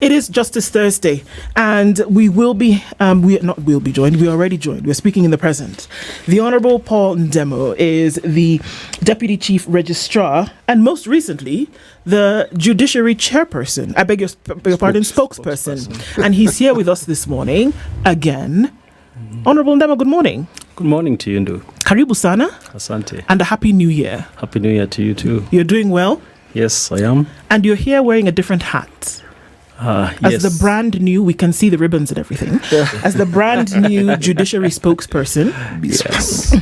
It is Justice Thursday, and we will be, we are already joined. We're speaking in the present. The Honourable Paul Ndemo is the Deputy Chief Registrar, and most recently, the Judiciary Chairperson, I beg your pardon, Spokesperson. And he's here with us this morning, again. Honourable Ndemo, good morning. Good morning to you, Ndu. Karibu sana. Asante. And a Happy New Year. Happy New Year to you too. You're doing well? Yes, I am. And you're here wearing a different hat. As the brand new, we can see the ribbons and everything. As the brand new Judiciary Spokesperson. Yes.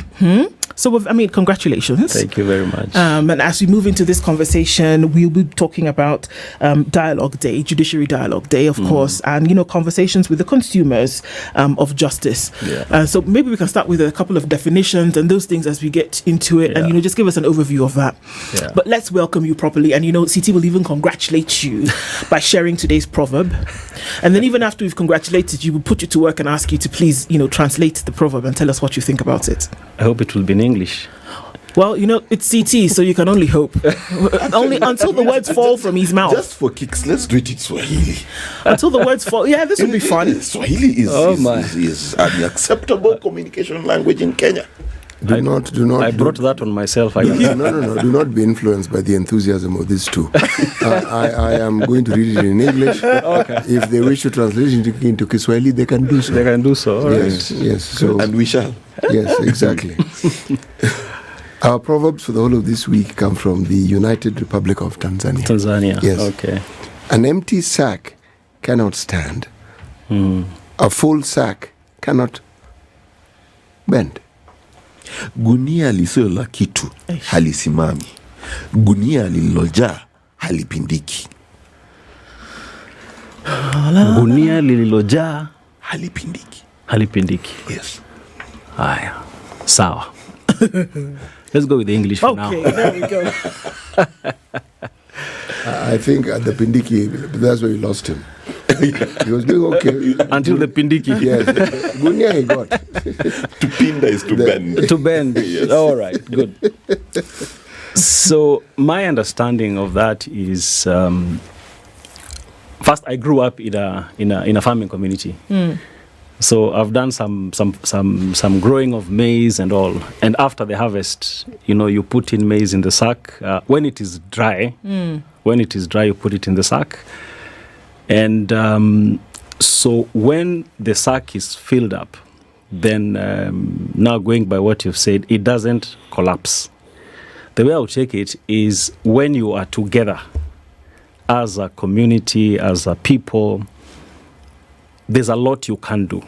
So, congratulations. Thank you very much. And as we move into this conversation, we'll be talking about Dialogue Day, Judiciary Dialogue Day, of course, and, conversations with the consumers of justice. Yeah. So maybe we can start with a couple of definitions and those things as we get into it, and, just give us an overview of that. Yeah. But let's welcome you properly. And, CT will even congratulate you by sharing today's proverb. And then even after we've congratulated you, we'll put you to work and ask you to please, translate the proverb and tell us what you think about it. I hope it will be in English. Well, it's CT, so you can only hope. Only until the words fall from his mouth. Just for kicks, let's do it in Swahili. Until the words fall. Yeah, this would be fun. Swahili is an acceptable communication language in Kenya. Do not. I brought that on myself. No. Do not be influenced by the enthusiasm of these two. I am going to read it in English. Okay. If they wish to translate it into Kiswahili, they can do so. They can do so. All yes. right. Yes. So, and we shall. Yes, exactly. Our proverbs for the whole of this week come from the United Republic of Tanzania. Tanzania. Yes. Okay. An empty sack cannot stand. A full sack cannot bend. Gunia lisilo la kitu halisimami. Gunia lililojaa halipindiki. Gunia lililojaa halipindiki. Yes. Haya. Sawa. Let's go with the English for now. Okay, there we go. I think at the Pindiki, that's where you lost him. He was doing okay. Until the Pindiki. Yes. Gunia he got. To pinda is to bend. To bend. Yes. All right, good. So my understanding of that is, first I grew up in a farming community. So I've done some growing of maize and all. And after the harvest, you put in maize in the sack. When it is dry, you put it in the sack. And so when the sack is filled up, then now going by what you've said, it doesn't collapse. The way I would take it is when you are together as a community, as a people, there's a lot you can do.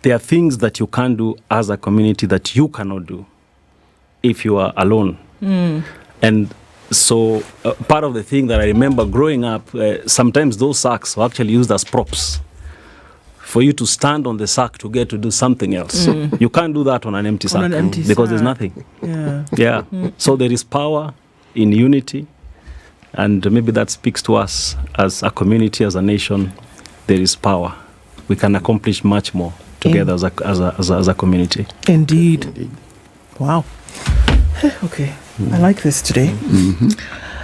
There are things that you can do as a community that you cannot do if you are alone. And so part of the thing that I remember growing up, sometimes those sacks were actually used as props for you to stand on the sack to get to do something else. You can't do that on an empty sack because there's nothing. Yeah. So there is power in unity, and maybe that speaks to us as a community, as a nation. There is power. We can accomplish much more together as a community. Indeed. Wow. Okay. I like this today.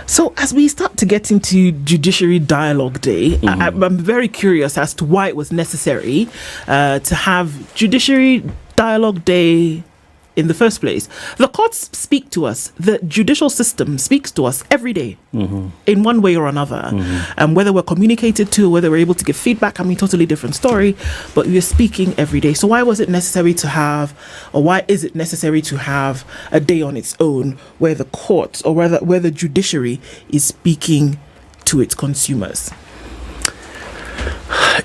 So as we start to get into Judiciary Dialogue Day, I'm very curious as to why it was necessary to have Judiciary Dialogue Day in the first place. The courts speak to us. The judicial system speaks to us every day in one way or another. And whether we're communicated to, whether we're able to give feedback, totally different story, but we're speaking every day. So why was it necessary to have, or why is it necessary to have a day on its own where the courts, or where the judiciary is speaking to its consumers?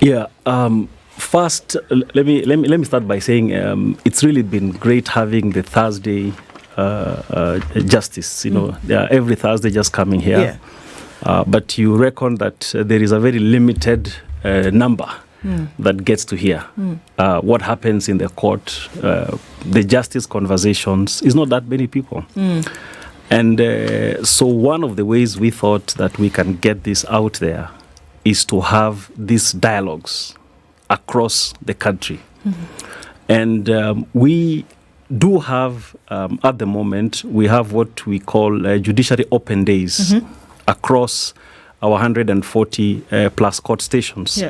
Yeah. First, let me start by saying it's really been great having the Thursday justice. Every Thursday just coming here. Yeah. But you reckon that there is a very limited number that gets to hear what happens in the court. The justice conversations is not that many people. And so one of the ways we thought that we can get this out there is to have these dialogues across the country. And we do have, at the moment, we have what we call judiciary open days across our 140 plus court stations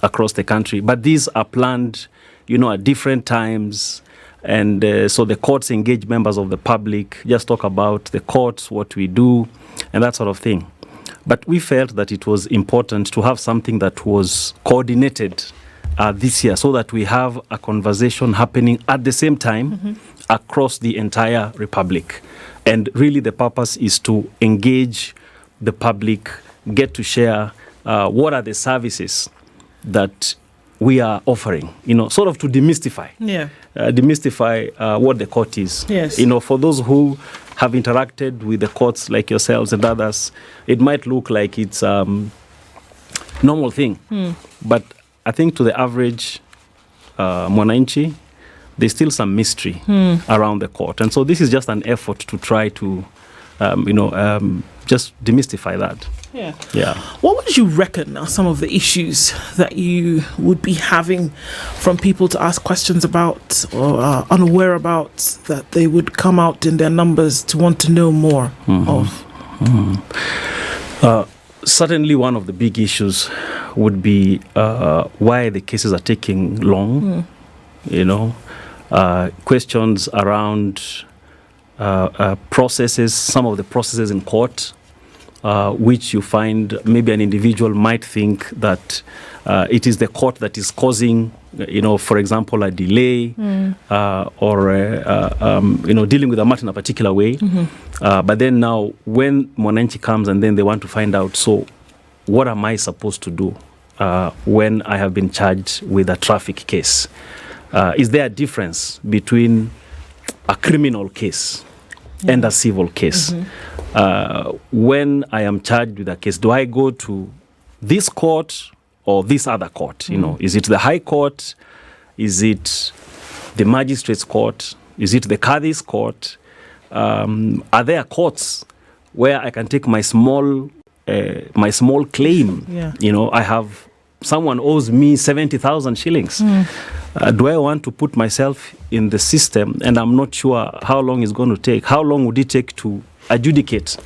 across the country. But these are planned, at different times. And so the courts engage members of the public, just talk about the courts, what we do, and that sort of thing. But we felt that it was important to have something that was coordinated this year, so that we have a conversation happening at the same time across the entire republic. And really the purpose is to engage the public, get to share what are the services that we are offering, sort of to demystify what the court is. Yes. For those who have interacted with the courts like yourselves and others, it might look like it's normal thing. But I think to the average mwananchi, there's still some mystery around the court. And so this is just an effort to try to, just demystify that. Yeah. What would you reckon are some of the issues that you would be having from people to ask questions about or are unaware about that they would come out in their numbers to want to know more of? Certainly one of the big issues would be why the cases are taking long, questions around processes, some of the processes in court, which you find maybe an individual might think that it is the court that is causing, for example, a delay or, dealing with a matter in a particular way. But then now when mwananchi comes and then they want to find out, so what am I supposed to do when I have been charged with a traffic case? Is there a difference between a criminal case and a civil case? When I am charged with a case, do I go to this court or this other court? Is it the High Court? Is it the Magistrates Court? Is it the Qadhi's Court? Are there courts where I can take my small claim? I have someone owes me 70,000 shillings. Do I want to put myself in the system and I'm not sure how long it's going to take? How long would it take to adjudicate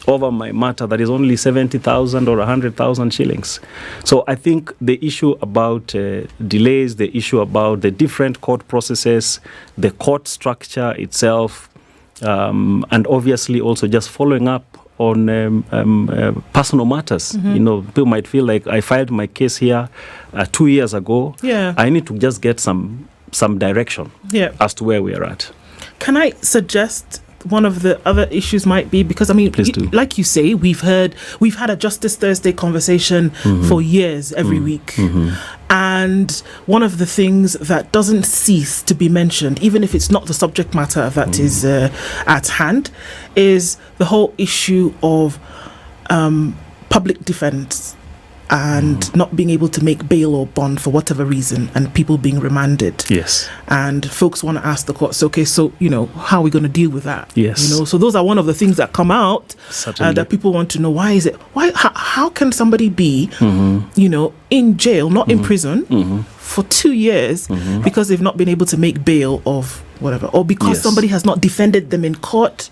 over my matter that is only 70,000 or 100,000 shillings? So I think the issue about delays, the issue about the different court processes, the court structure itself, and obviously also just following up on personal matters. People might feel like I filed my case here 2 years ago. I need to just get some direction as to where we are at. Can I suggest one of the other issues might be, because like you say, we've had a Justice Thursday conversation for years every week. And one of the things that doesn't cease to be mentioned, even if it's not the subject matter that is at hand, is the whole issue of public defense and not being able to make bail or bond for whatever reason, and people being remanded. Yes. And folks want to ask the courts, okay, so, how are we going to deal with that? Yes. So those are one of the things that come out that people want to know. How can somebody be, in jail, not in prison, for 2 years because they've not been able to make bail of whatever, or because somebody has not defended them in court?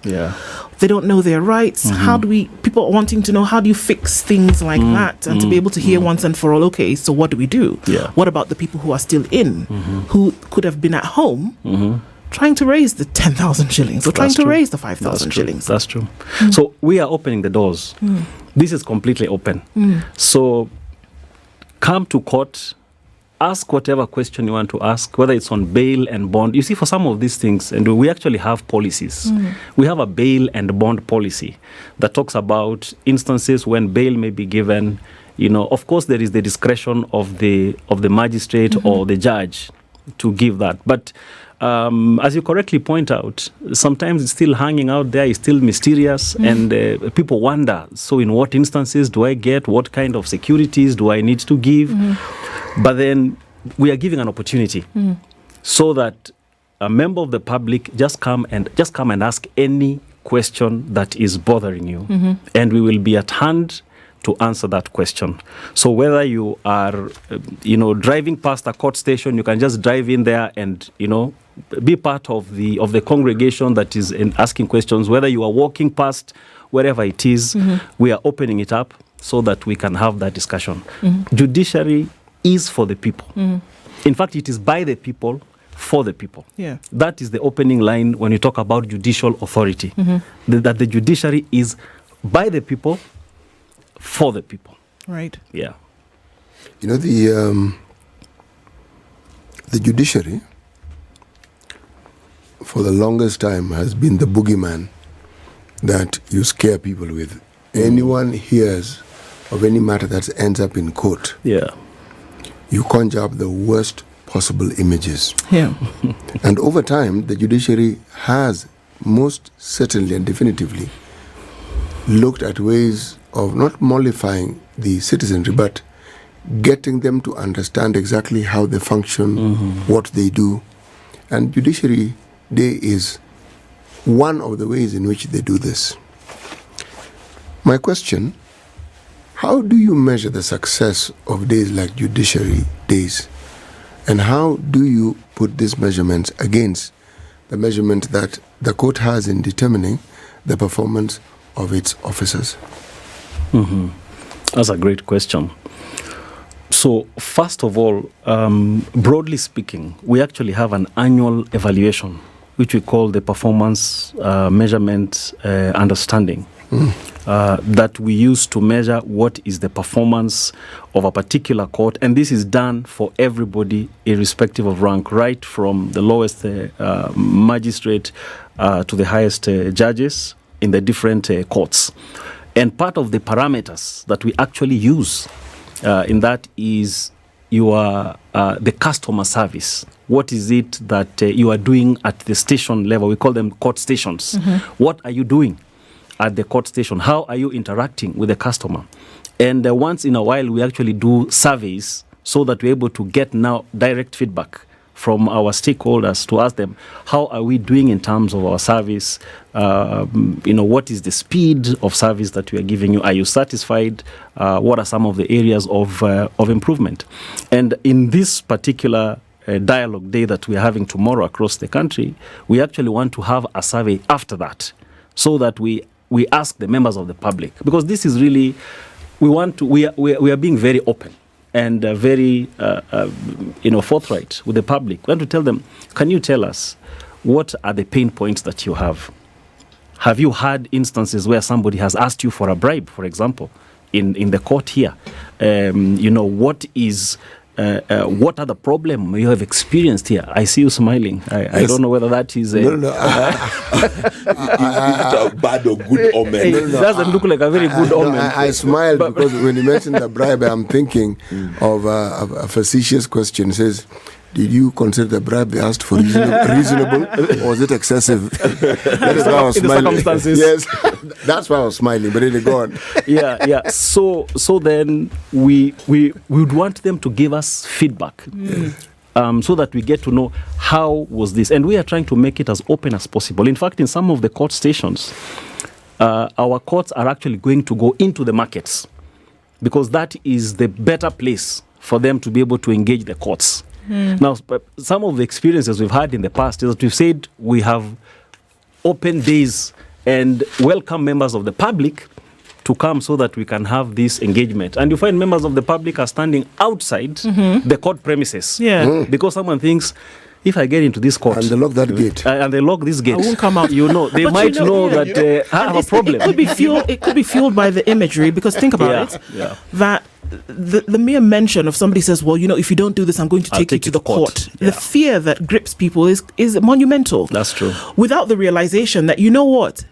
They don't know their rights. People are wanting to know, how do you fix things like that, and to be able to hear once and for all, okay, so what do we do? What about the people who are still in, who could have been at home trying to raise the 10,000 shillings or trying to raise the 5,000 shillings? That's true. So we are opening the doors. This is completely open. So come to court, ask whatever question you want to ask, whether it's on bail and bond. You see, for some of these things, and we actually have policies. We have a bail and bond policy that talks about instances when bail may be given. Of course, there is the discretion of the magistrate or the judge to give that. But as you correctly point out, sometimes it's still hanging out there, it's still mysterious, and people wonder, so in what instances do I get, what kind of securities do I need to give? But then we are giving an opportunity so that a member of the public just come and ask any question that is bothering you, and we will be at hand to answer that question. So whether you are, driving past a court station, you can just drive in there and, be part of the congregation that is asking questions. Whether you are walking past, wherever it is, we are opening it up. so that we can have that discussion. Judiciary is for the people. In fact, it is by the people, for the people. Yeah. That is the opening line when you talk about judicial authority. That the judiciary is by the people, for the people. Right. Yeah. You know, the judiciary, for the longest time, has been the boogeyman that you scare people with. Anyone hears of any matter that ends up in court, Yeah. you conjure up the worst possible images. Yeah. And over time, the judiciary has most certainly and definitively looked at ways of not mollifying the citizenry, but getting them to understand exactly how they function, what they do. And Judiciary Day is one of the ways in which they do this. My question, how do you measure the success of days like Judiciary Days? And how do you put these measurements against the measurement that the court has in determining the performance of its officers? That's a great question. So, first of all, broadly speaking, we actually have an annual evaluation, which we call the performance measurement understanding, that we use to measure what is the performance of a particular court. And this is done for everybody, irrespective of rank, right from the lowest magistrate to the highest judges in the different courts. And part of the parameters that we actually use in that is the customer service. What is it that you are doing at the station level? We call them court stations. What are you doing at the court station? How are you interacting with the customer? And once in a while, we actually do surveys so that we're able to get now direct feedback from our stakeholders to ask them, how are we doing in terms of our service? What is the speed of service that we are giving you? Are you satisfied? What are some of the areas of improvement? And in this particular dialogue day that we are having tomorrow across the country, we actually want to have a survey after that, so that we ask the members of the public, because this is really, we are being very open and very forthright with the public. We want to tell them, can you tell us what are the pain points that you have? Have you had instances where somebody has asked you for a bribe, for example, in the court here? What are the problem you have experienced here? I see you smiling. I don't know whether that is is it a bad or good omen? It doesn't look like a very good omen. I smiled because when you mentioned the bribe, I'm thinking of a facetious question. It says, did you consider the bribe they asked for reasonable or was it excessive? That is why I was smiling. Yes, that's why I was smiling, but really go on. Yeah. So then we would want them to give us feedback so that we get to know how was this. And we are trying to make it as open as possible. In fact, in some of the court stations, our courts are actually going to go into the markets, because that is the better place for them to be able to engage the courts. Now, some of the experiences we've had in the past is that we've said we have open days and welcome members of the public to come so that we can have this engagement. And you find members of the public are standing outside the court premises. Yeah. Because someone thinks, if I get into this court... And they lock that gate. And they lock this gate. I won't come out. They might know that I have a problem. It could be fueled by the imagery, because think about it, that the mere mention of somebody says, well, if you don't do this, I'm going to take you to the court. Yeah. The fear that grips people is monumental. That's true. Without the realization that,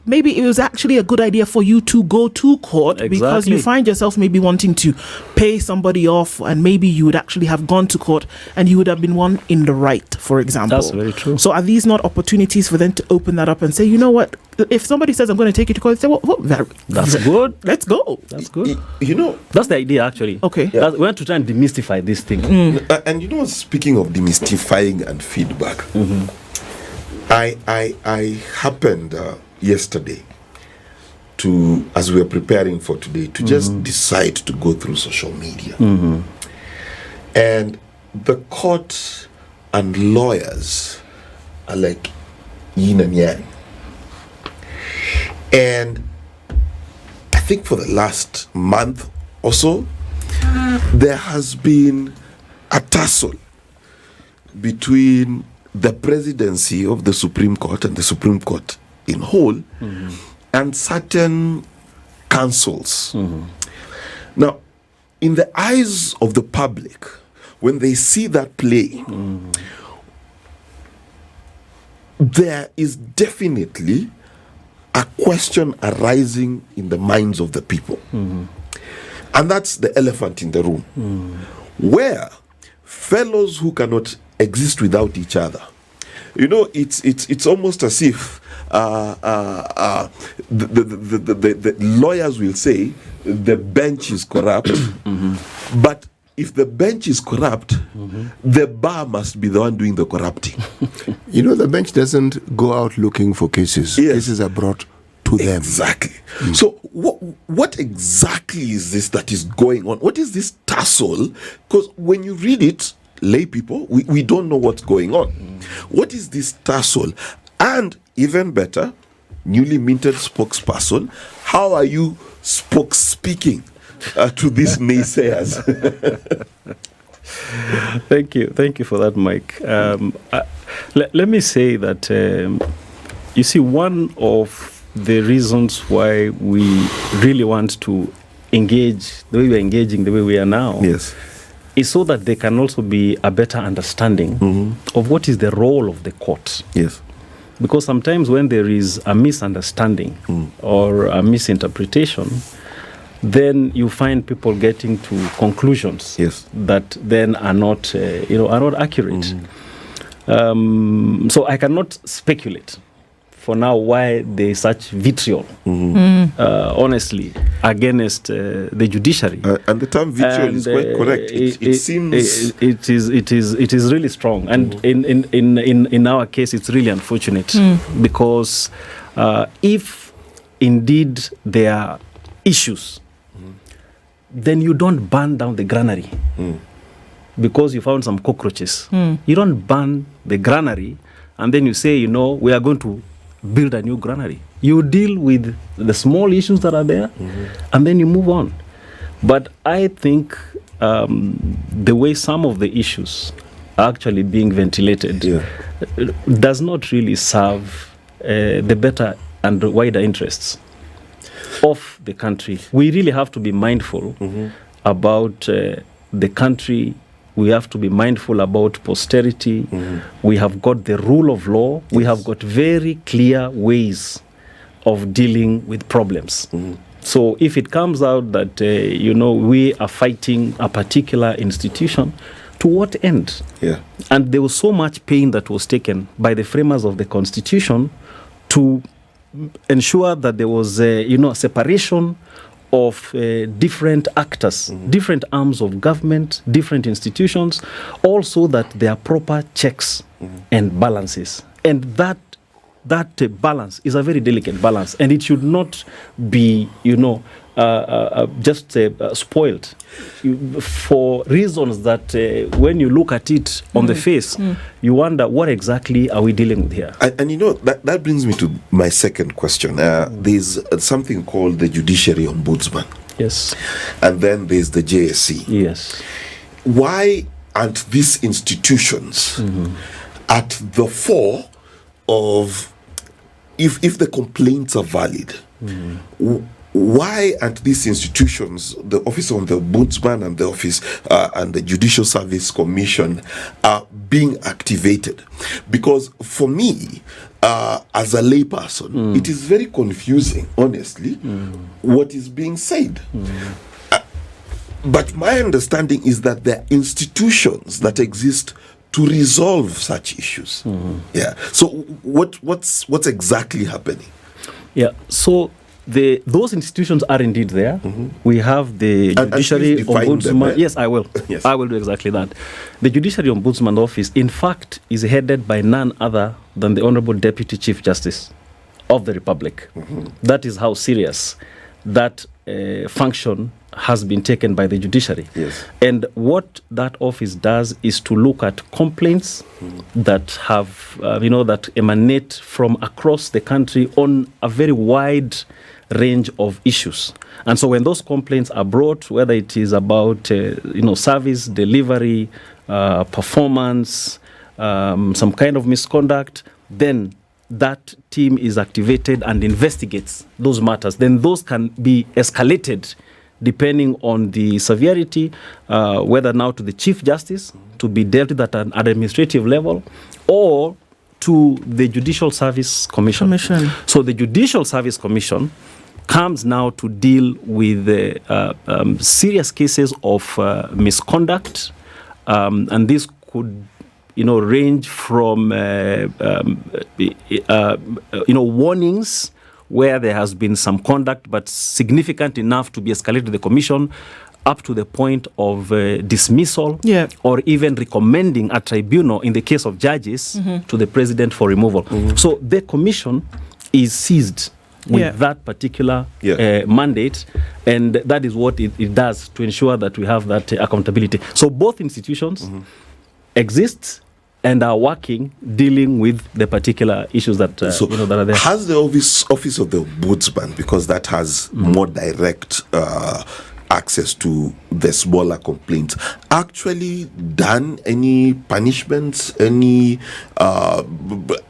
maybe it was actually a good idea for you to go to court, because you find yourself maybe wanting to pay somebody off, and maybe you would actually have gone to court and you would have been one in the right, for example. That's very true. So are these not opportunities for them to open that up and say, you know what, if somebody says I'm going to take you to court, say, well, that's good. Let's go. That's good. That's the idea, actually. Okay. Yeah. We want to try and demystify this thing. And speaking of demystifying and feedback, I happened yesterday to, as we were preparing for today, to just decide to go through social media. And the court and lawyers are like yin and yang. And I think for the last month also, there has been a tussle between the presidency of the Supreme Court and the Supreme Court in whole and certain councils. Now, in the eyes of the public, when they see that play, there is definitely a question arising in the minds of the people. And that's the elephant in the room, where fellows who cannot exist without each other, you know, it's almost as if the lawyers will say the bench is corrupt, but if the bench is corrupt, the bar must be the one doing the corrupting. You know, the bench doesn't go out looking for cases. Yes. Cases are brought to them. Exactly. So what exactly is this that is going on? What is this tussle? Because when you read it, lay people, we don't know what's going on. What is this tussle? And even better, newly minted spokesperson, how are you speaking to these naysayers? Thank you for that, Mike. Let me say that you see, one of the reasons why we really want to engage the way we are engaging, the way we are now, Yes. is so that there can also be a better understanding of what is the role of the court. Yes. Because sometimes when there is a misunderstanding or a misinterpretation, then you find people getting to conclusions Yes. that then are not, are not accurate. So I cannot speculate for now why there is such vitriol, honestly, against the judiciary. And the term vitriol is quite correct. It seems it is really strong, and in our case, it's really unfortunate because if indeed there are issues, then you don't burn down the granary because you found some cockroaches. You don't burn the granary and then you say, we are going to build a new granary. You deal with the small issues that are there and then you move on. But I think the way some of the issues are actually being ventilated does not really serve the better and wider interests of the country. We really have to be mindful about the country. We have to be mindful about posterity. We have got the rule of law. We have got very clear ways of dealing with problems. So if it comes out that, we are fighting a particular institution, to what end? Yeah. And there was so much pain that was taken by the framers of the Constitution to ensure that there was separation of different actors, different arms of government, different institutions, also that there are proper checks and balances. And that balance is a very delicate balance, and it should not be, just spoiled for reasons that when you look at it on the face, you wonder what exactly are we dealing with here. And that brings me to my second question. There's something called the Judiciary Ombudsman. Yes. And then there's the JSC. Yes. Why aren't these institutions at the fore of, if the complaints are valid, why aren't these institutions, the Office of the Ombudsman and the Office and the Judicial Service Commission, are being activated? Because for me, as a layperson, it is very confusing, honestly, what is being said. But my understanding is that there are institutions that exist to resolve such issues. Yeah. So what's exactly happening? Yeah. So those institutions are indeed there. We have the Judiciary Ombudsman. Them, right? Yes, I will. Yes. I will do exactly that. The Judiciary Ombudsman Office, in fact, is headed by none other than the Honorable Deputy Chief Justice of the Republic. That is how serious that function has been taken by the judiciary. Yes. And what that office does is to look at complaints that have, that emanate from across the country on a very wide range of issues. And so when those complaints are brought, whether it is about service delivery, performance, some kind of misconduct, then that team is activated and investigates those matters. Then those can be escalated depending on the severity, whether now to the Chief Justice to be dealt with at an administrative level, or to the Judicial Service Commission. So the Judicial Service Commission comes now to deal with serious cases of misconduct, and this could range from warnings where there has been some conduct but significant enough to be escalated to the commission, up to the point of dismissal, or even recommending a tribunal in the case of judges to the president for removal. So the commission is seized with that particular mandate, and that is what it does to ensure that we have that accountability. So both institutions exist and are working, dealing with the particular issues that that are there. Has the office of the ombudsman, because that has more direct access to the smaller complaints, actually done any punishments, any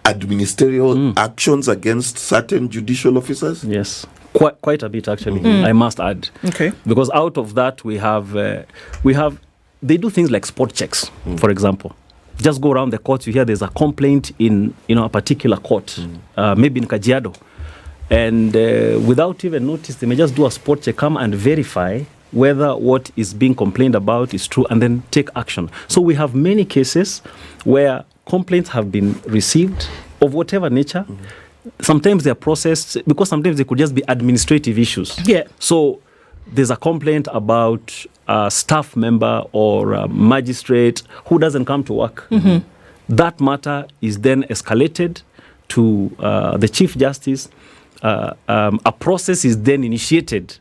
administrative actions against certain judicial officers? Yes, quite a bit actually. I must add. Okay. Because out of that we have they do things like spot checks, for example. Just go around the courts, you hear there's a complaint in a particular court, maybe in Kajiado, and without even notice, they may just do a spot check, come and verify whether what is being complained about is true, and then take action. So we have many cases where complaints have been received of whatever nature. Sometimes they are processed, because sometimes they could just be administrative issues. So there's a complaint about a staff member or a magistrate who doesn't come to work. That matter is then escalated to the Chief Justice. A process is then initiated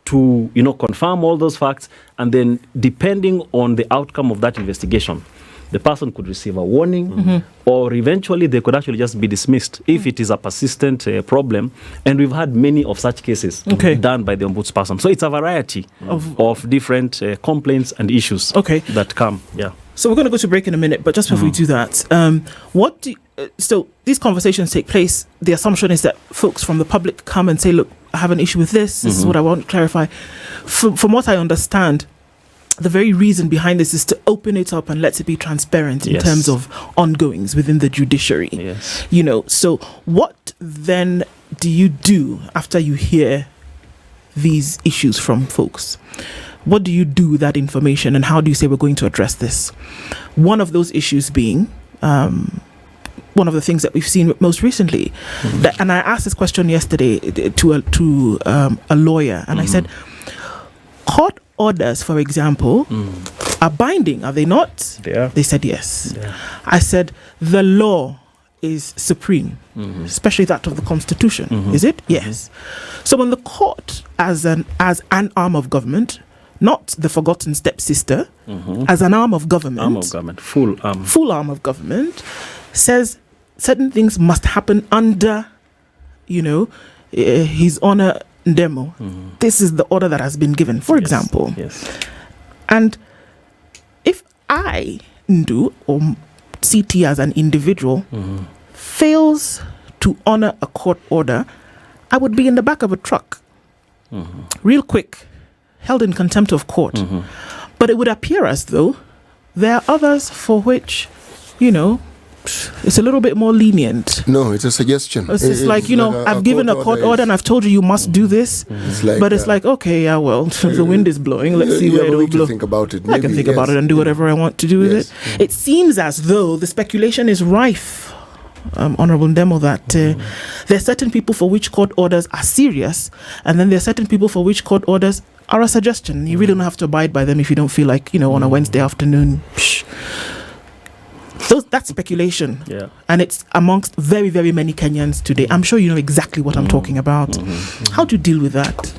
to confirm all those facts, and then depending on the outcome of that investigation, the person could receive a warning, or eventually they could actually just be dismissed if it is a persistent problem. And we've had many of such cases done by the ombudsperson. So it's a variety of different complaints and issues that come. So we're going to go to break in a minute, but just before we do that, so these conversations take place. The assumption is that folks from the public come and say, look, I have an issue with this. This is what I want to clarify. From what I understand, the very reason behind this is to open it up and let it be transparent in terms of ongoings within the judiciary. So what then do you do after you hear these issues from folks? What do you do with that information, and how do you say we're going to address this? One of those issues being one of the things that we've seen most recently, and I asked this question yesterday to a lawyer, and I said, court orders, for example, are binding, are they not? They said yes. I said, the law is supreme, especially that of the Constitution. Is it? Yes. So when the court, as an arm of government, not the forgotten stepsister, as an arm of government, full arm of government, says certain things must happen under, His Honor Ndemo. This is the order that has been given, for example. And if I, Ndu, or CT as an individual, fails to honor a court order, I would be in the back of a truck, real quick, held in contempt of court. But it would appear as though there are others for which, it's a little bit more lenient. No, it's a suggestion. It's like, I've given a court order and I've told you must do this. But it's like, okay, yeah, well, the wind is blowing. Let's see where it'll blow. Think about it. I can think about it and do whatever I want to do with it. It seems as though the speculation is rife, Honorable Ndemo, that there are certain people for which court orders are serious, and then there are certain people for which court orders are a suggestion. You really don't have to abide by them if you don't feel like, on a Wednesday afternoon. So that's speculation. And it's amongst very, very many Kenyans today. I'm sure you know exactly what I'm talking about. How do you deal with that?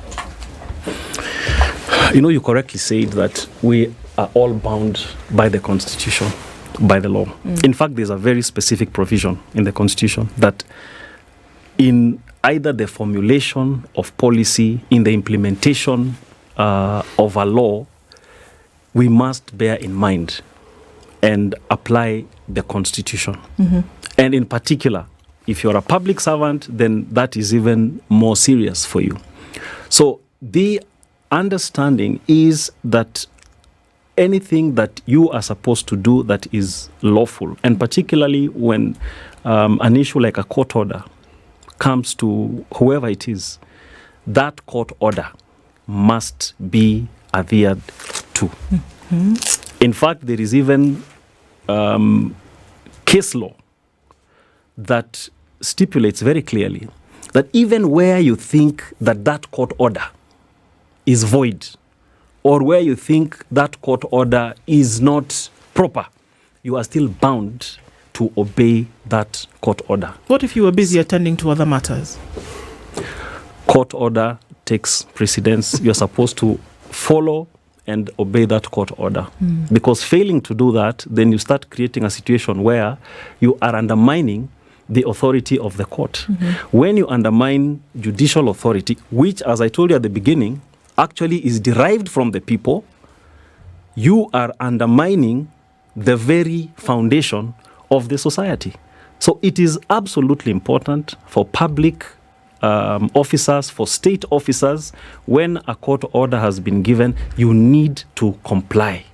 You correctly said that we are all bound by the Constitution, by the law. In fact, there's a very specific provision in the Constitution that in either the formulation of policy, in the implementation of a law, we must bear in mind and apply the Constitution. And in particular, if you're a public servant, then that is even more serious for you. So the understanding is that anything that you are supposed to do that is lawful, and particularly when an issue like a court order comes to whoever it is, that court order must be adhered to. In fact, there is even case law that stipulates very clearly that even where you think that that court order is void, or where you think that court order is not proper, you are still bound to obey that court order. What if you were busy attending to other matters? Court order takes precedence. You're supposed to follow and obey that court order. Because failing to do that, then you start creating a situation where you are undermining the authority of the court. When you undermine judicial authority, which, as I told you at the beginning, actually is derived from the people, you are undermining the very foundation of the society. So it is absolutely important for public officers, for state officers, when a court order has been given, you need to comply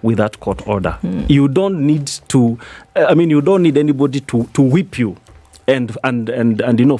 with that court order. You don't need to, you don't need anybody to whip you and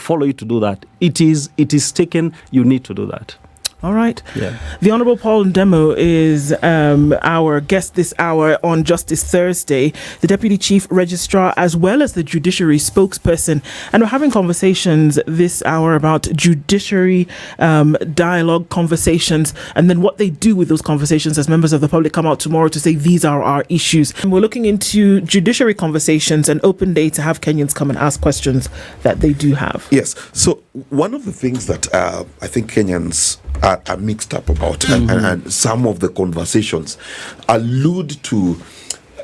follow you to do that. It is taken, you need to do that. All right. Yeah. The Honourable Paul Ndemo is our guest this hour on Justice Thursday, the Deputy Chief Registrar as well as the Judiciary Spokesperson. And we're having conversations this hour about judiciary dialogue conversations, and then what they do with those conversations as members of the public come out tomorrow to say these are our issues. And we're looking into judiciary conversations, an open day to have Kenyans come and ask questions that they do have. Yes. So one of the things that I think Kenyans are mixed up about, and some of the conversations allude to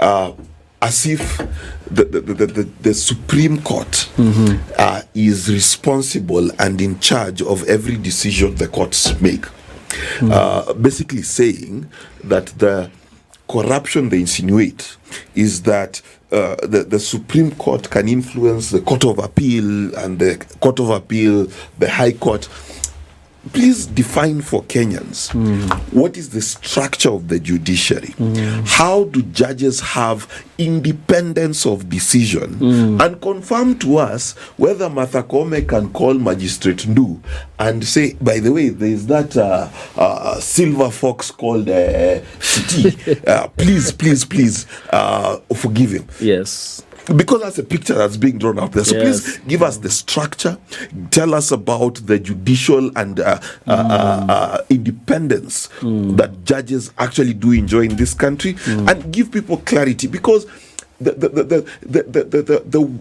as if the Supreme Court is responsible and in charge of every decision the courts make. Basically saying that the corruption they insinuate is that the Supreme Court can influence the Court of Appeal, and the Court of Appeal, the High Court. Please define for Kenyans what is the structure of the judiciary. How do judges have independence of decision? And confirm to us whether Martha Koome can call Magistrate Ndu and say, by the way, there is that silver fox called City. Please forgive him. Yes. Because that's a picture that's being drawn out there. So please give us the structure. Tell us about the judicial and independence that judges actually do enjoy in this country, and give people clarity. Because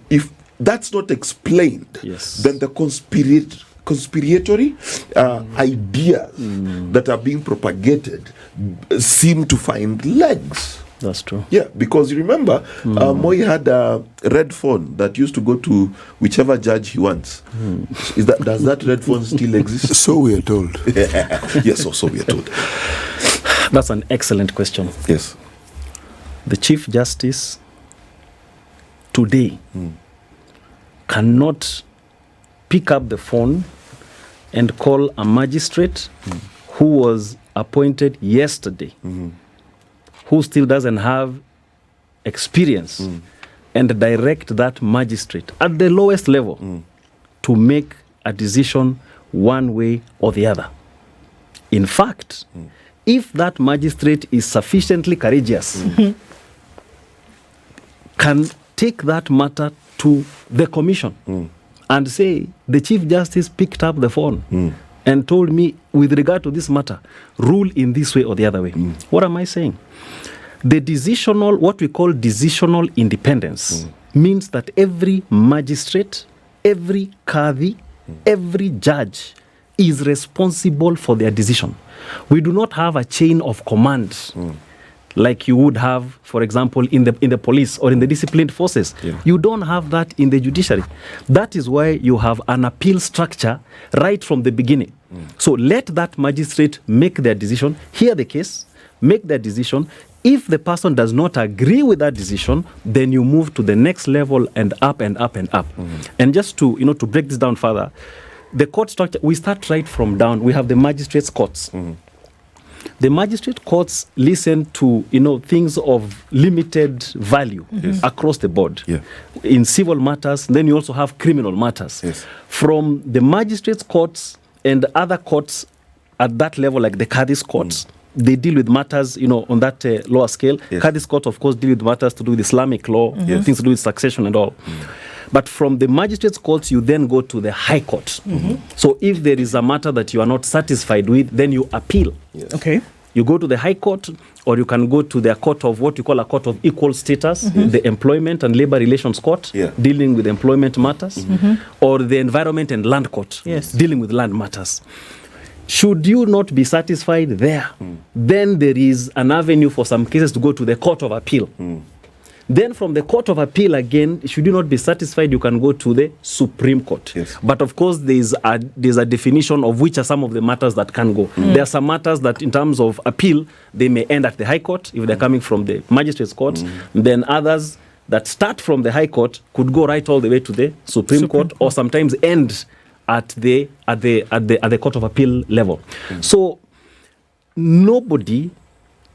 if that's not explained, then the conspiratory ideas that are being propagated seem to find legs. That's true. Yeah, because you remember, Moi had a red phone that used to go to whichever judge he wants. Does that red phone still exist? So we are told. Yes, so we are told. That's an excellent question. Yes. The Chief Justice today cannot pick up the phone and call a magistrate who was appointed yesterday, who still doesn't have experience, and direct that magistrate at the lowest level to make a decision one way or the other. In fact, if that magistrate is sufficiently courageous, can take that matter to the commission and say, the Chief Justice picked up the phone and told me, with regard to this matter, rule in this way or the other way. What am I saying? The decisional, what we call decisional independence, means that every magistrate, every kadhi, every judge is responsible for their decision. We do not have a chain of command like you would have, for example, in the police or in the disciplined forces. Yeah. You don't have that in the judiciary. That is why you have an appeal structure right from the beginning. So let that magistrate make their decision, hear the case, make their decision. If the person does not agree with that decision, then you move to the next level and up and up and up. And just to to break this down further, the court structure, we start right from down. We have the magistrates' courts. The magistrate courts listen to things of limited value across the board. Yeah. In civil matters, then you also have criminal matters. Yes. From the magistrates courts and other courts at that level, like the Kadis courts, they deal with matters on that lower scale. Yes. Kadis courts, of course, deal with matters to do with Islamic law, things to do with succession and all. But from the magistrates courts, you then go to the high court. So if there is a matter that you are not satisfied with, then you appeal. Yes. Okay. You go to the high court, or you can go to the court of what you call a court of equal status, the employment and labor relations court, Yeah. dealing with employment matters, or the environment and land court, Yes. dealing with land matters. Should you not be satisfied there, then there is an avenue for some cases to go to the court of appeal. Then from the court of appeal again, should you not be satisfied, you can go to the Supreme Court. Yes. But of course, there's a definition of which are some of the matters that can go. There are some matters that in terms of appeal, they may end at the High Court if they're coming from the Magistrates Court. Then others that start from the High Court could go right all the way to the Supreme Court, or sometimes end at the Court of Appeal level. So nobody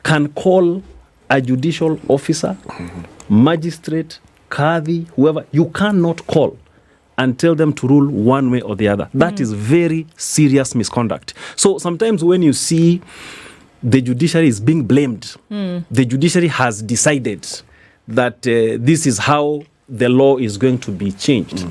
can call a judicial officer, magistrate, Kadhi, whoever, you cannot call and tell them to rule one way or the other. That is very serious misconduct. So sometimes when you see the judiciary is being blamed, the judiciary has decided that this is how the law is going to be changed.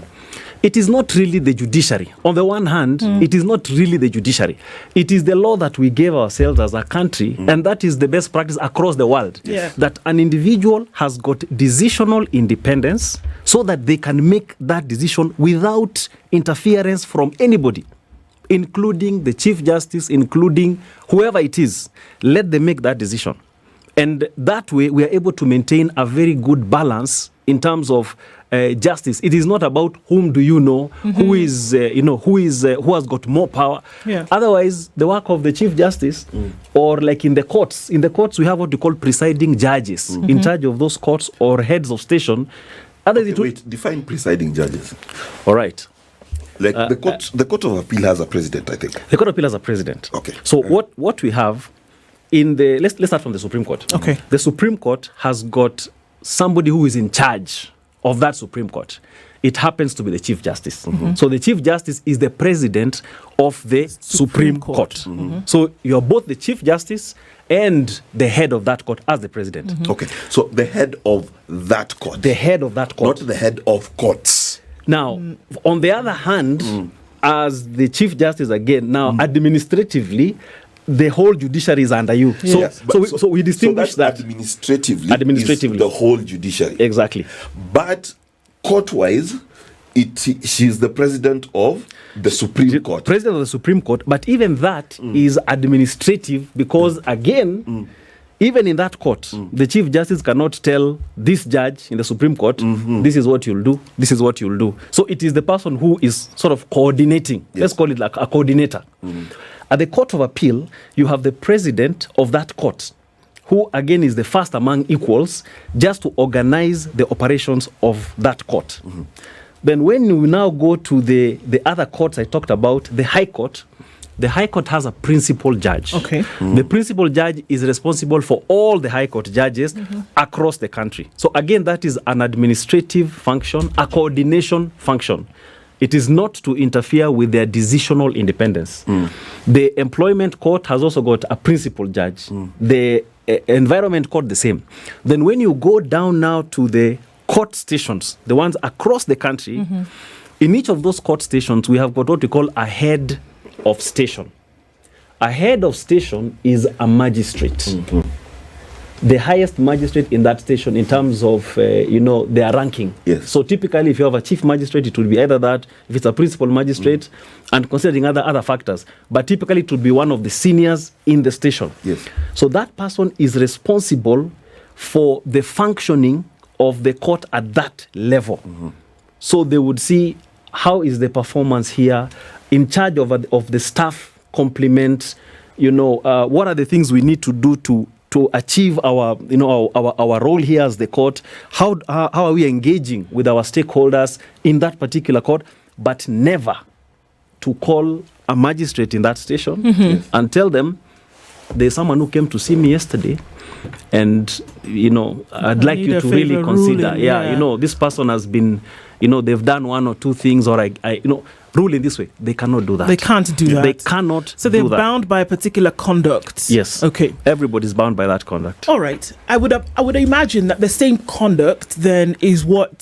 It is not really the judiciary. On the one hand, it is not really the judiciary. It is the law that we gave ourselves as a country, and that is the best practice across the world. Yeah. That an individual has got decisional independence so that they can make that decision without interference from anybody, including the Chief Justice, including whoever it is. Let them make that decision. And that way, we are able to maintain a very good balance in terms of justice. It is not about whom do you know, who has got more power. Yeah. Otherwise, the work of the Chief Justice, or like in the courts we have what we call presiding judges in charge of those courts, or heads of station. Wait, define presiding judges. All right. Like the court of appeal has a president, I think. The Court of Appeal has a president. Okay. So what we have in the let's start from the Supreme Court. Okay. The Supreme Court has got somebody who is in charge of that Supreme Court. It happens to be the Chief Justice. So the Chief Justice is the president of the Supreme Court. So you're both the Chief Justice and the head of that court as the president. Okay. So the head of that court. The head of that court. Not the head of courts. Now, on the other hand, as the Chief Justice again, now administratively, the whole judiciary is under you. So, Yes, so we distinguish that. Administratively, is the whole judiciary. Exactly. But court-wise, she's the president of the Supreme Court. President of the Supreme Court, but even that is administrative because, again, even in that court, the Chief Justice cannot tell this judge in the Supreme Court, this is what you'll do, this is what you'll do. So it is the person who is sort of coordinating. Yes. Let's call it like a coordinator. At the Court of Appeal, you have the president of that court, who again is the first among equals, just to organize the operations of that court. Then when you now go to the other courts I talked about, the High Court has a principal judge. Okay. The principal judge is responsible for all the High Court judges across the country. So again, that is an administrative function, a coordination function. It is not to interfere with their decisional independence. The Employment Court has also got a principal judge. The Environment Court, the same. Then when you go down now to the court stations, the ones across the country, in each of those court stations, we have got what we call a head of station. A head of station is a magistrate. the highest magistrate in that station in terms of, their ranking. Yes. So typically, if you have a chief magistrate, it will be either that, if it's a principal magistrate, and considering other factors. But typically, it will be one of the seniors in the station. Yes. So that person is responsible for the functioning of the court at that level. So they would see how is the performance here, in charge of the staff complement, what are the things we need to do to achieve our role here as the court. How are we engaging with our stakeholders in that particular court, but never to call a magistrate in that station and tell them, there's someone who came to see me yesterday, and I'd like you to really consider ruling, this person has been, they've done one or two things, or I ruling this way. They cannot do that. They can't do that. They cannot. So they're bound by a particular conduct. Yes. Okay. Everybody's bound by that conduct. All right. I would imagine that the same conduct then is what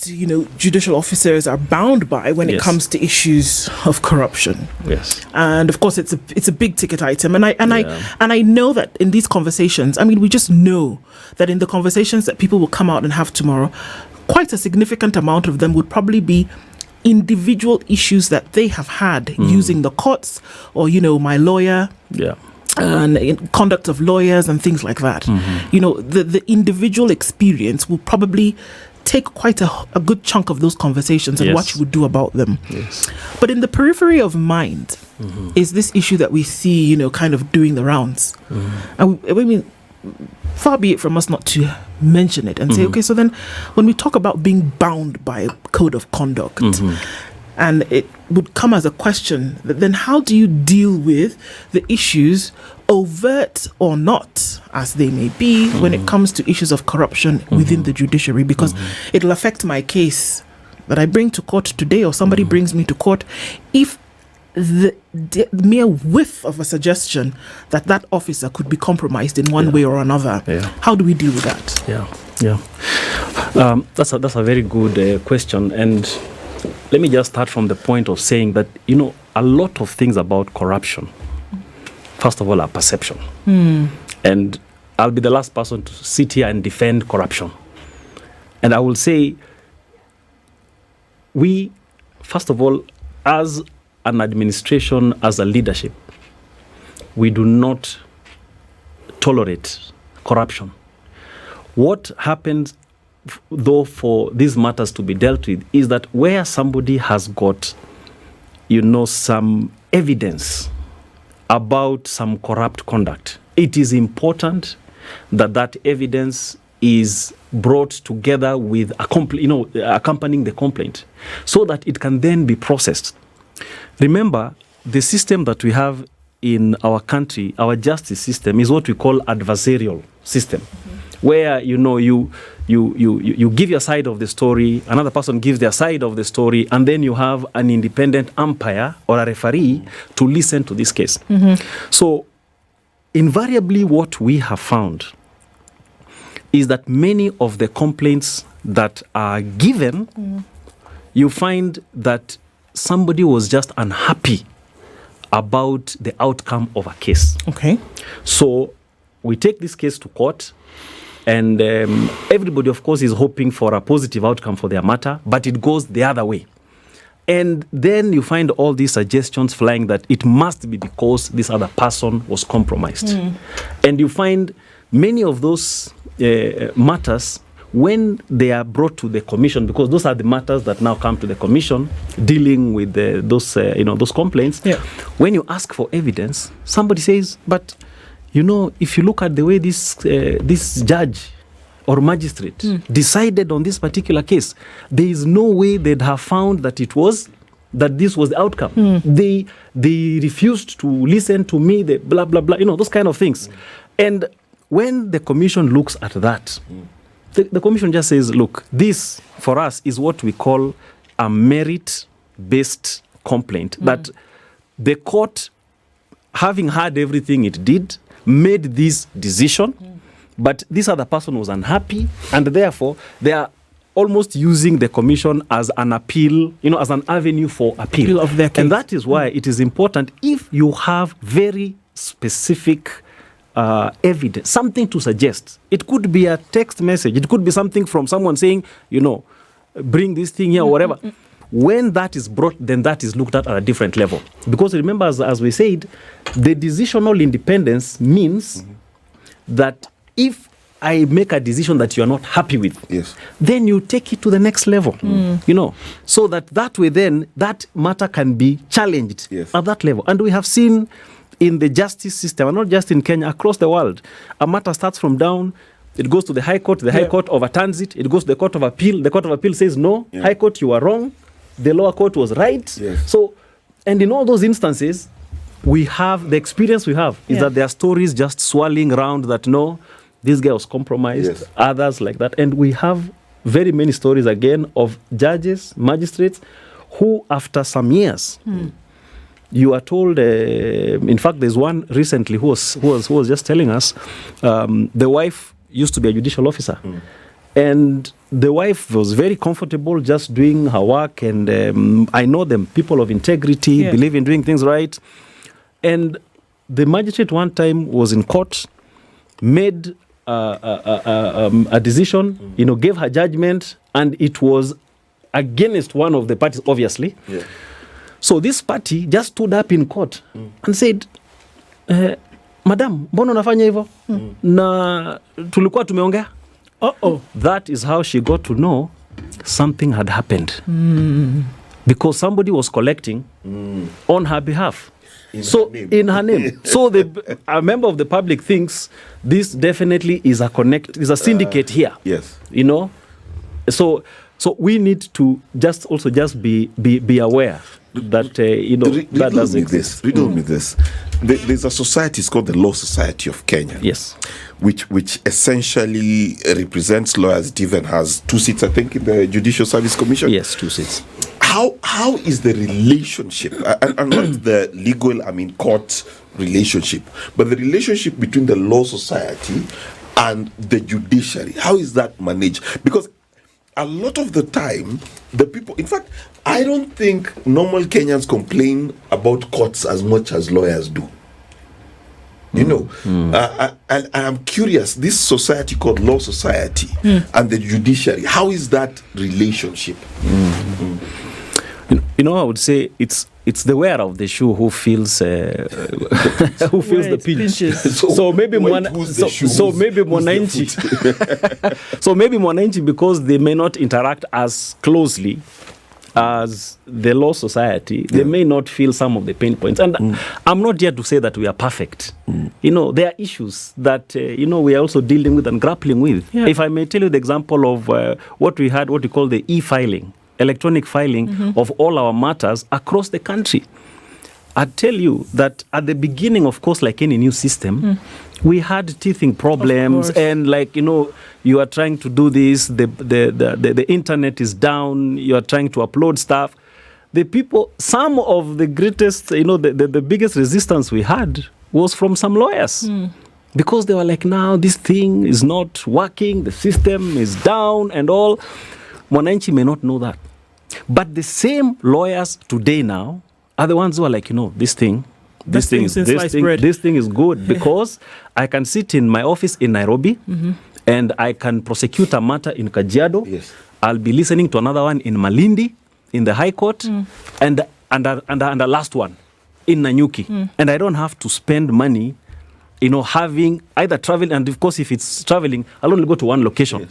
judicial officers are bound by when it comes to issues of corruption. Yes. And of course, it's a big ticket item. And I know that in these conversations, we just know that in the conversations that people will come out and have tomorrow, quite a significant amount of them would probably be individual issues that they have had using the courts, or my lawyer, and conduct of lawyers and things like that. The individual experience will probably take quite a good chunk of those conversations and what you would do about them. Yes. But in the periphery of mind is this issue that we see, kind of doing the rounds. And far be it from us not to mention it and say, okay, so then when we talk about being bound by a code of conduct, and it would come as a question, then how do you deal with the issues, overt or not, as they may be, when it comes to issues of corruption within the judiciary? Because it'll affect my case that I bring to court today, or somebody brings me to court, if the mere whiff of a suggestion that officer could be compromised in one way or another. How do we deal with that? That's a very good question, and let me just start from the point of saying that a lot of things about corruption, first of all, are perception, and I'll be the last person to sit here and defend corruption, and I will say, we, first of all, as an administration, as a leadership, we do not tolerate corruption. What happens, though, for these matters to be dealt with is that where somebody has got, some evidence about some corrupt conduct, it is important that that evidence is brought together with accompanying the complaint, so that it can then be processed. Remember, the system that we have in our country, our justice system, is what we call adversarial system, where you give your side of the story, another person gives their side of the story, and then you have an independent umpire or a referee to listen to this case. So invariably, what we have found is that many of the complaints that are given, you find that somebody was just unhappy about the outcome of a case. Okay. So we take this case to court, and everybody, of course, is hoping for a positive outcome for their matter, but it goes the other way. And then you find all these suggestions flying that it must be because this other person was compromised. And you find many of those matters, when they are brought to the commission, because those are the matters that now come to the commission dealing with those complaints. When you ask for evidence, somebody says, but if you look at the way this judge or magistrate decided on this particular case, there is no way they'd have found that this was the outcome. They refused to listen to me, the blah blah blah, those kind of things. And when the commission looks at that, the commission just says, look, this for us is what we call a merit-based complaint, that the court, having heard everything it did, made this decision, but this other person was unhappy, and therefore they are almost using the commission as an appeal, as an avenue for appeal of their case. And that is why it is important, if you have very specific evidence, something to suggest. It could be a text message. It could be something from someone saying, bring this thing here or whatever. When that is brought, then that is looked at a different level. Because remember, as we said, the decisional independence means that if I make a decision that you are not happy with, then you take it to the next level, so that way then that matter can be challenged at that level. And we have seen in the justice system, and not just in Kenya, across the world, a matter starts from down, it goes to the High Court, the High Court overturns it, it goes to the Court of Appeal, the Court of Appeal says, no, High Court, you are wrong, the lower court was right. So, and in all those instances, we have, the experience we have is that there are stories just swirling around that, no, this guy was compromised, others like that. And we have very many stories again of judges, magistrates, who after some years, you are told, in fact, there's one recently who was just telling us, the wife used to be a judicial officer. And the wife was very comfortable just doing her work. And I know them, people of integrity, believe in doing things right. And the magistrate one time was in court, made a decision, gave her judgment, and it was against one of the parties, obviously. So this party just stood up in court and said, Madam, mbona unafanya hivyo? Na tulikuwa tumeongea. That is how she got to know something had happened. Because somebody was collecting on her behalf. In her name. So a member of the public thinks this definitely is a syndicate here. So we need to just be aware that that does exist. Riddle me this. There's a society, it's called the Law Society of Kenya. Which essentially represents lawyers. It even has 2 seats, I think, in the Judicial Service Commission. 2 seats. How is the relationship, and not the legal, court relationship, but the relationship between the Law Society and the judiciary? How is that managed? Because a lot of the time, the people, in fact, I don't think normal Kenyans complain about courts as much as lawyers do. I'm curious, this society called Law Society and the judiciary, how is that relationship? I would say it's the wearer of the shoe who feels the pinch. So maybe Mwananchi, because they may not interact as closely as the Law Society, they may not feel some of the pain points. And I'm not here to say that we are perfect. There are issues that we are also dealing with and grappling with. If I may tell you the example of what we call the e-filing, electronic filing of all our matters across the country. I tell you that at the beginning, of course, like any new system, we had teething problems, and you are trying to do this, the internet is down, you are trying to upload stuff. The people, some of the greatest, the biggest resistance we had was from some lawyers. Because they were like, now this thing is not working, the system is down and all. Mwananchi may not know that. But the same lawyers today now are the ones who are like, this thing is good because I can sit in my office in Nairobi and I can prosecute a matter in Kajiado. I'll be listening to another one in Malindi, in the High Court, and the last one in Nanyuki. And I don't have to spend money having either travel, and of course, if it's traveling, I'll only go to one location.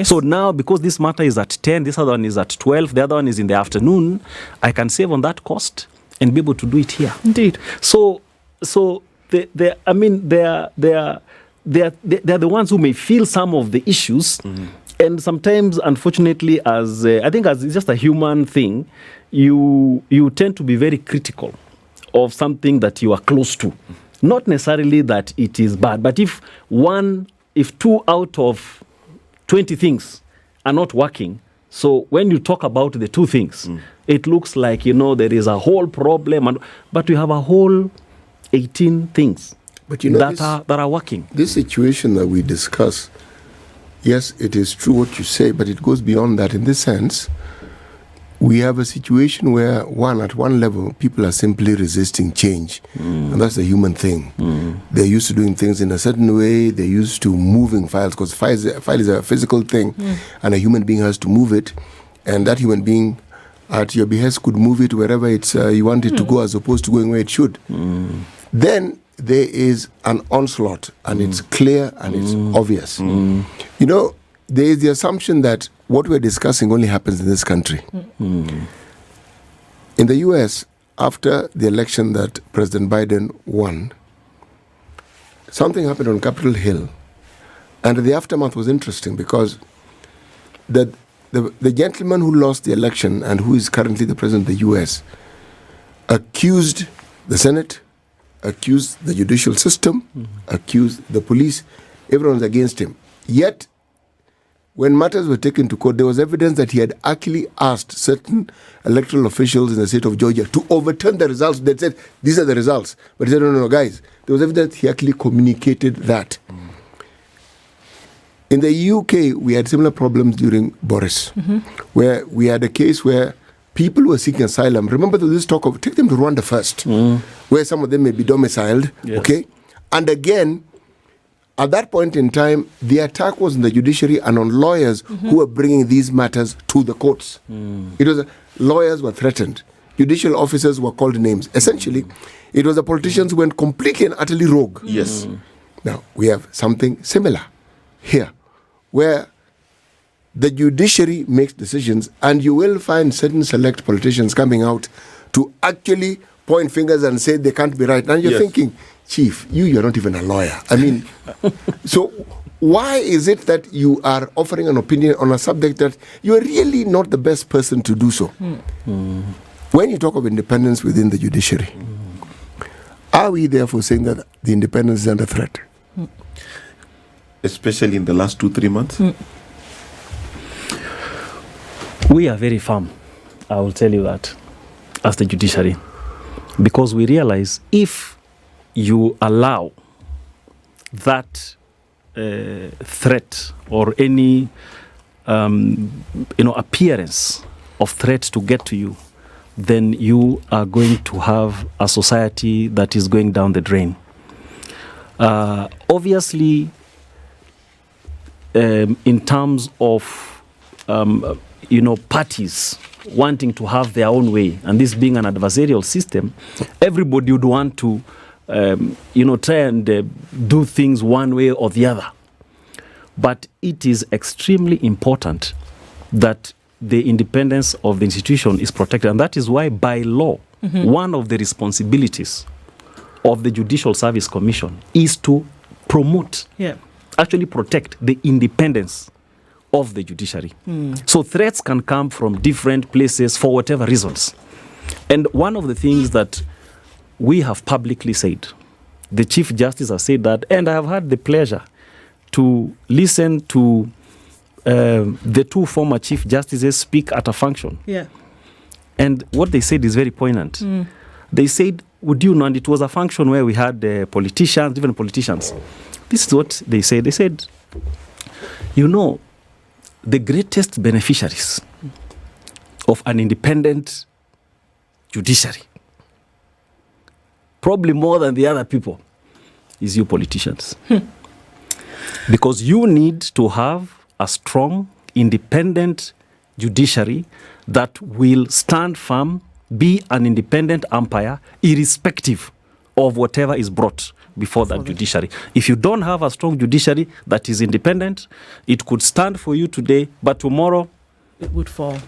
So now, because this matter is at 10, this other one is at 12, the other one is in the afternoon, I can save on that cost and be able to do it here. Indeed. So they're the ones who may feel some of the issues, and sometimes, unfortunately, as it's just a human thing, you tend to be very critical of something that you are close to. Not necessarily that it is bad, but if 2 out of 20 things are not working, so when you talk about the 2 things, it looks like, there is a whole problem, but you have a whole 18 things that are working. This situation that we discuss, yes, it is true what you say, but it goes beyond that in this sense. we have a situation where, at one level, people are simply resisting change. And that's a human thing. They're used to doing things in a certain way. They're used to moving files, because file is a physical thing, and a human being has to move it. And that human being, at your behest, could move it wherever you want it to go, as opposed to going where it should. Then there is an onslaught, and it's clear and it's obvious. You know, there is the assumption that what we're discussing only happens in this country. In the US, after the election that President Biden won, something happened on Capitol Hill. And the aftermath was interesting, because the gentleman who lost the election and who is currently the president of the US accused the Senate, accused the judicial system, accused the police. Everyone's against him. Yet, when matters were taken to court, there was evidence that he had actually asked certain electoral officials in the state of Georgia to overturn the results. They said, these are the results. But he said, no, guys. There was evidence he actually communicated that. In the UK, we had similar problems during Boris, where we had a case where people were seeking asylum. Remember this talk of take them to Rwanda first, where some of them may be domiciled, okay? And again, at that point in time, the attack was on the judiciary and on lawyers who were bringing these matters to the courts. It was lawyers were threatened. Judicial officers were called names. Essentially, it was the politicians who went completely and utterly rogue. Yes. Now, we have something similar here, where the judiciary makes decisions, and you will find certain select politicians coming out to actually point fingers and say they can't be right. And you're thinking, Chief, you're not even a lawyer. I mean, so why is it that you are offering an opinion on a subject that you're really not the best person to do so? When you talk of independence within the judiciary, are we therefore saying that the independence is under threat? Especially in the last 2-3 months? We are very firm, I will tell you that, as the judiciary, because we realize if you allow that threat or any appearance of threat to get to you, then you are going to have a society that is going down the drain. Obviously, in terms of parties wanting to have their own way, and this being an adversarial system, everybody would want to try and do things one way or the other. But it is extremely important that the independence of the institution is protected, and that is why, by law, one of the responsibilities of the Judicial Service Commission is to promote, actually protect the independence of the judiciary. So threats can come from different places for whatever reasons. And one of the things that we have publicly said, the Chief Justice has said that, and I have had the pleasure to listen to the two former Chief Justices speak at a function. And what they said is very poignant. They said, would you know, and it was a function where we had politicians, different politicians. This is what they said. They said, the greatest beneficiaries of an independent judiciary, probably more than the other people, is you politicians. Because you need to have a strong, independent judiciary that will stand firm, be an independent umpire, irrespective of whatever is brought before that judiciary. If you don't have a strong judiciary that is independent, it could stand for you today, but tomorrow it would fall.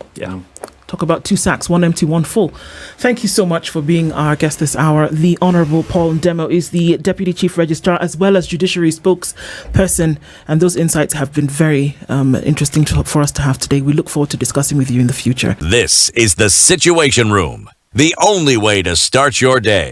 Talk about 2 sacks, 1 empty, 1 full. Thank you so much for being our guest this hour. The Honourable Paul Ndemo is the Deputy Chief Registrar as well as Judiciary Spokesperson, and those insights have been very interesting for us to have today. We look forward to discussing with you in the future. This is the Situation Room, the only way to start your day.